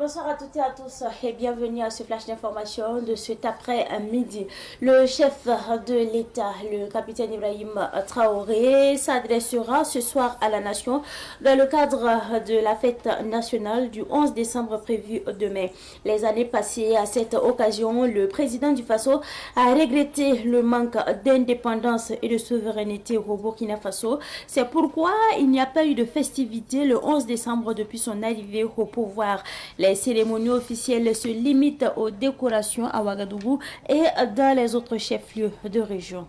Bonsoir à toutes et à tous et bienvenue à ce flash d'information de cet après-midi. Le chef de l'État, le capitaine Ibrahim Traoré, s'adressera ce soir à la nation dans le cadre de la fête nationale du 11 décembre prévue demain. Les années passées, à cette occasion, le président du Faso a regretté le manque d'indépendance et de souveraineté au Burkina Faso. C'est pourquoi il n'y a pas eu de festivité le 11 décembre depuis son arrivée au pouvoir. Les cérémonies officielles se limitent aux décorations à Ouagadougou et dans les autres chefs-lieux de région.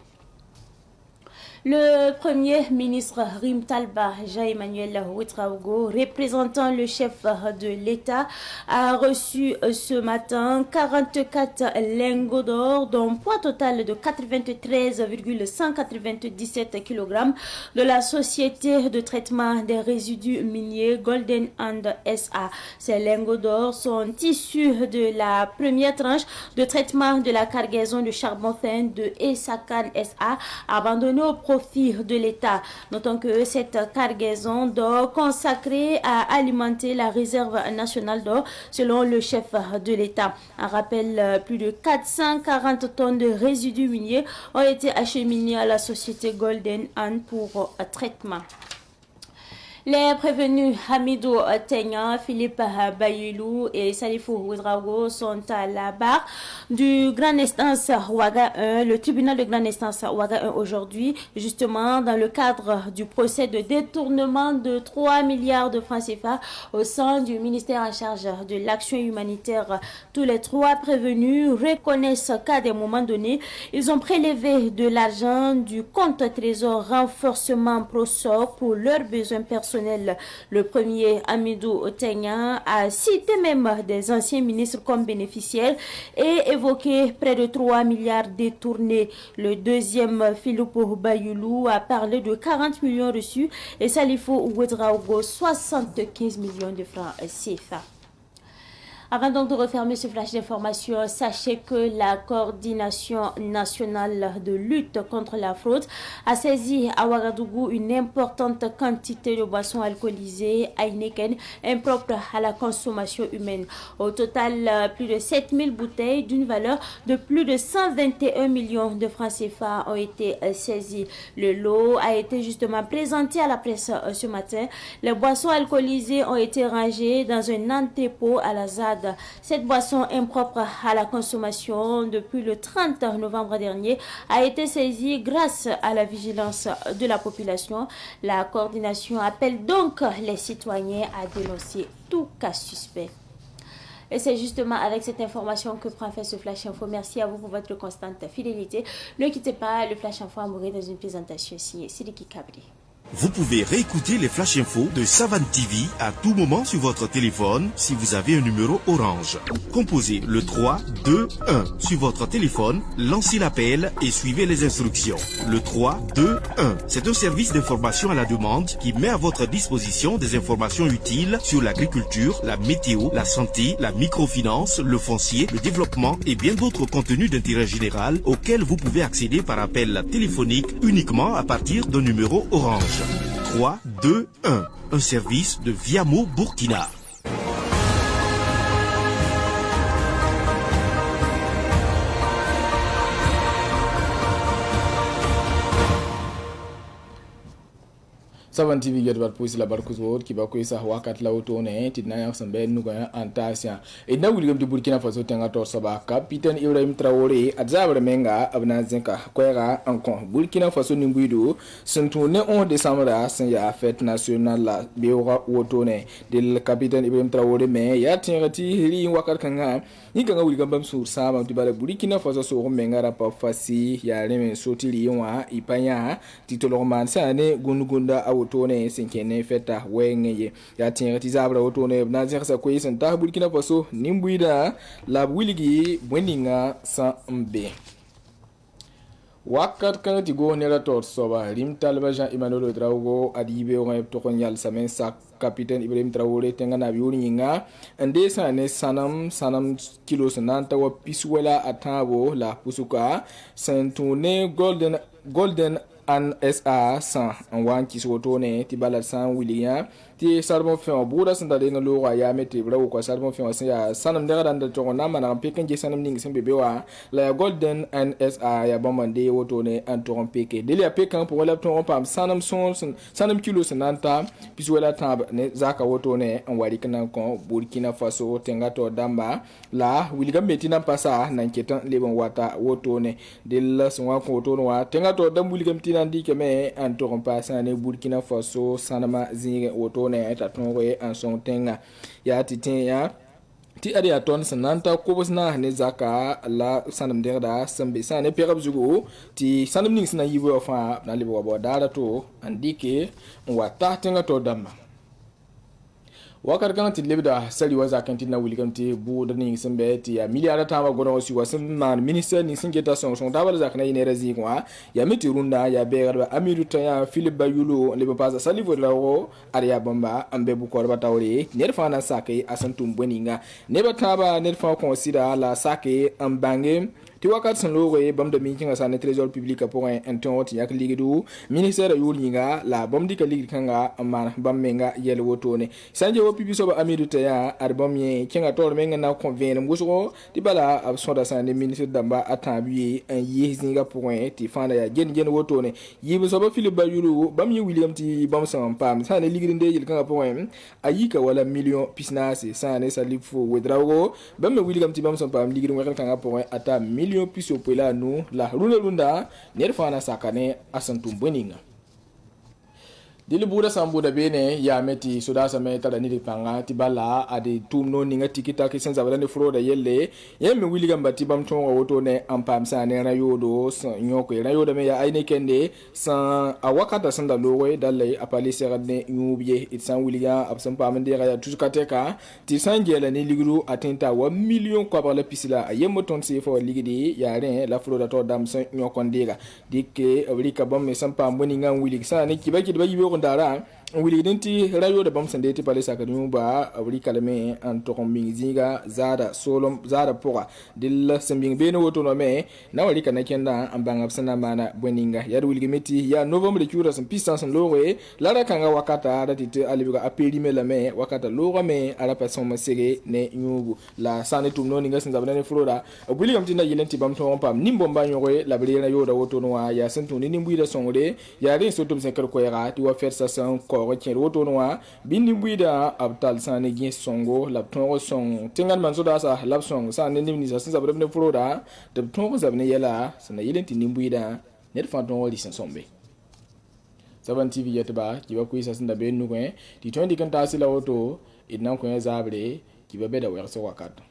Le premier ministre Rim Talba, Jean-Emmanuel Ouedraogo, représentant le chef de l'État, a reçu ce matin 44 lingots d'or, dont poids total de 93,197 kg de la société de traitement des résidus miniers Golden and SA. Ces lingots d'or sont issus de la première tranche de traitement de la cargaison de charbon fin de Essakan SA, abandonnée au profit de l'État. Notons que cette cargaison d'or consacrée à alimenter la réserve nationale d'or selon le chef de l'État. Un rappel, plus de 440 tonnes de résidus miniers ont été acheminés à la société Golden Hand pour traitement. Les prévenus Hamidou Tegna, Philippe Bayulou et Salifou Ouedraogo sont à la barre du Grand Instance Ouaga 1, le tribunal de Grande Instance Ouaga 1 aujourd'hui, justement dans le cadre du procès de détournement de 3 milliards de francs CFA au sein du ministère en charge de l'action humanitaire. Tous les trois prévenus reconnaissent qu'à des moments donnés, ils ont prélevé de l'argent du compte trésor renforcement ProSoc pour leurs besoins personnels. Le premier, Hamidou Tegna, a cité même des anciens ministres comme bénéficiaires et évoqué près de 3 milliards détournés. Le deuxième, Philippe Bayulou, a parlé de 40 millions reçus et Salifou Ouedraogo 75 millions de francs CFA. Avant donc de refermer ce flash d'information, sachez que la coordination nationale de lutte contre la fraude a saisi à Ouagadougou une importante quantité de boissons alcoolisées Heineken impropres à la consommation humaine. Au total, plus de 7000 bouteilles d'une valeur de plus de 121 millions de francs CFA ont été saisies. Le lot a été justement présenté à la presse ce matin. Les boissons alcoolisées ont été rangées dans un entrepôt à la ZAD. Cette boisson impropre à la consommation depuis le 30 novembre dernier a été saisie grâce à la vigilance de la population. La coordination appelle donc les citoyens à dénoncer tout cas suspect. Et c'est justement avec cette information que prend fin ce Flash Info. Merci à vous pour votre constante fidélité. Ne quittez pas, le Flash Info à mourir dans une présentation signée Sidiki Kabri. Vous pouvez réécouter les Flash Info de Savane TV à tout moment sur votre téléphone si vous avez un numéro orange. Composez le 3 2 1 sur votre téléphone, lancez l'appel et suivez les instructions. Le 3 2 1, c'est un service d'information à la demande qui met à votre disposition des informations utiles sur l'agriculture, la météo, la santé, la microfinance, le foncier, le développement et bien d'autres contenus d'intérêt général auxquels vous pouvez accéder par appel téléphonique uniquement à partir d'un numéro orange. 3 2 1, un service de Viamo Burkina. Savane TV get bat puisi la barkus wot ki ba ko isa wakat la otone tidna yang sambe nugo antasia idna wuligam di Burkina Faso tenga tor saba capitaine Ibrahim Traoré adzabra menga abna zenka kwera ankon Burkina Faso nimbuido sentune 11 décembre sen ya fête nationale la bewa wotone del capitaine Ibrahim Traoré me ya tingati ri wakat kanga ni kanga wuligam bam sur sama tibala Burkina Faso so menga rapa fasi ya reme sotili wa ipanya titolorman sane gunugunda tone sinkene feta wengeye ya tingati zabra otone na zersa ko yisanta Burkina Faso nimbuida la wiligi bweninga sa mbe wakat kan tigo nera tor soba rim talba Jean-Emmanuel Ouedraogo adibe o to konyal samen sak capitaine Ibrahim Traoré tenga na biuri nga ande sane sanam kilo sananta wa piswela atabo la pusuka sentune golden NSA san en wan ki sotone ti balad san William ti sarbon fe buda san da nga lo ya meti bra ko sarbon fe san ya sanam daga dan da to na mana peken je sanam ning sembe bewa la golden NSA ya bomande wotone an to peke dele ya pekan pour la to pam sanam son sanam kilo sananta piswela tab ne zaka wotone an wari kana ko Burkina Faso tenga to damba la William metina pasa nan ketan lebon wata wotone del son ko to wa tenga to dam William tinan di keme an to pasa ne Burkina Faso sanama zinge wotone ta to en son tenga ya titin ya ti ari aton sananta ko bosna ne zaka la sanam derda sambe sane perab zugo ti sanam ning sina yibo fa na libo bo dara to andike wata tenga to damba wakar kan ti lebda sali waza kan ti na William ti bu da ning sembe ti ya miliara tama gono si wasan man minister ni singeta son tabal zakna ine razi kwa ya miti runda ya be amiru ta ya Philip Bayulo le pasa sali vo lawo ariya bamba ambe bu ko ba tawre ner fa na sake asantum boninga ne ba taba ner fa consider la sake ambange ti wakat san logo e bam da mi kinga sa ne trésor public pour un temps ti yak ligidu ministère yulinga la bam di ka ligi kanga amana bam menga yel wotone sanje wo pipi so ba amidu taya arbam ye kinga tor menga na convene muso ti bala ab soda sa ne ministre damba atabi en yezinga pour un ti fanda ya gen wotone yibe so ba Philippe Bayulu bam ye William ti bam sam pam sa ne ligi de yel kanga pour un ayika wala million pisnasi sa ne salifo wedrago bam me William ti bam sam pam ligi ngel kanga pour un ata million plus au pela nous la runda nerfana sakane asantum boninga dili buda sambuda bene ya meti soda sama tada ni panga tibala ade tumno ninga tikita ki senza bala ne froda yelle yemme William batibam tonga woto ne ampam sa ne rayodo nyoko rayodo me ya aine kende san awakata sanda lowe dalle apali serane nyubye itsan William absam pamende ya tuskateka ti sangela ni ligru atenta wa million kwa bala pisila yemmo ton se fo ligidi ya ren la froda to dam san nyoko ndega dikke abrika bam me sampa moninga William sa ne kibaki de dara wili denti rayo da bam sande ti pale sakadu ba wili kalame an to zinga zada solom zada poka dilla sembing beno woto no me na wali kana kenda ambanga absana mana boninga ya wili gemeti ya novembre kura san pistance lowe lara kanga wakata da ti alibiga apeli me la me wakata lowa me ala person masege ne nyubu la sane tum no ninga sinza bane flora wili gamti na yelenti bam to pam nimbo mbanyo we la bele na yoda woto no ya sentu ni nimbu ida songode ya rin sotum sen kar ko ya ti wa fer sa san ko chen woto noa bindi buida abtal sane gien songo la tongo song tingan man soda sa lab song sa ne nimni sa sinza bane flora de tongo zabne yela sana yelenti nimbuida net fa tongo li sen sombe Savan TV yetba kiba kuisa sinda benu kwen ti 20 kan tasila woto idna kwen zabre kiba beda werso wakata